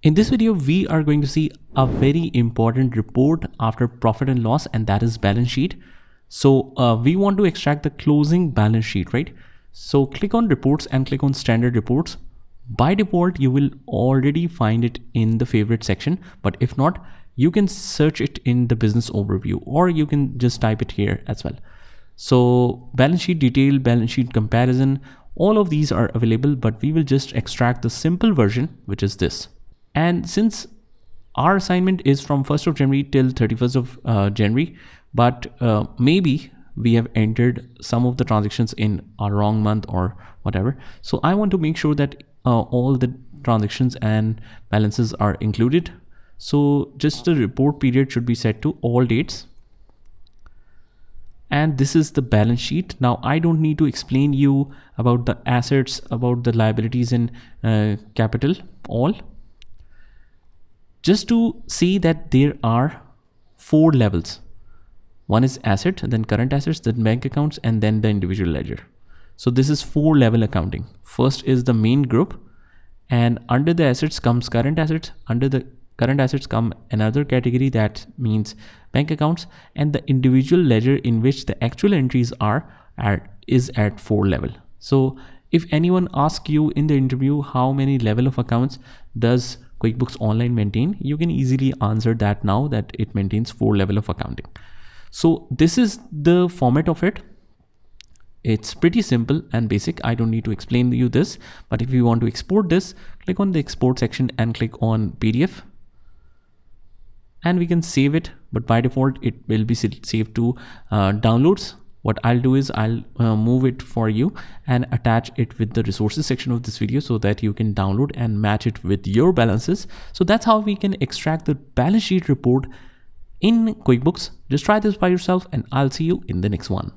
In this video, we are going to see a very important report after profit and loss, and that is balance sheet. So we want to extract the closing balance sheet, right? So click on reports and click on standard reports. By default, you will already find it in the favorite section, but if not, you can search it in the business overview, or you can just type it here as well. So balance sheet detail, balance sheet comparison, all of these are available, but we will just extract the simple version, which is this. And since our assignment is from 1st of January till 31st of January, but maybe we have entered some of the transactions in a wrong month or whatever. So I want to make sure that all the transactions and balances are included. So just the report period should be set to all dates. And this is the balance sheet. Now I don't need to explain you about the assets, about the liabilities and capital, all. Just to see that there are 4 levels. One is asset, then current assets, then bank accounts, and then the individual ledger. So this is 4 level accounting. First is the main group, and under the assets comes current assets. Under the current assets come another category, that means bank accounts, and the individual ledger in which the actual entries is at 4 level. So if anyone asks you in the interview how many level of accounts does QuickBooks Online maintain, you can easily answer that now, that it maintains 4 level of accounting. So this is the format of it. It's pretty simple and basic. I don't need to explain you this, but if you want to export this, click on the export section and click on PDF, and we can save it, but by default it will be saved to downloads. What I'll do is I'll move it for you and attach it with the resources section of this video so that you can download and match it with your balances. So that's how we can extract the balance sheet report in QuickBooks. Just try this by yourself, and I'll see you in the next one.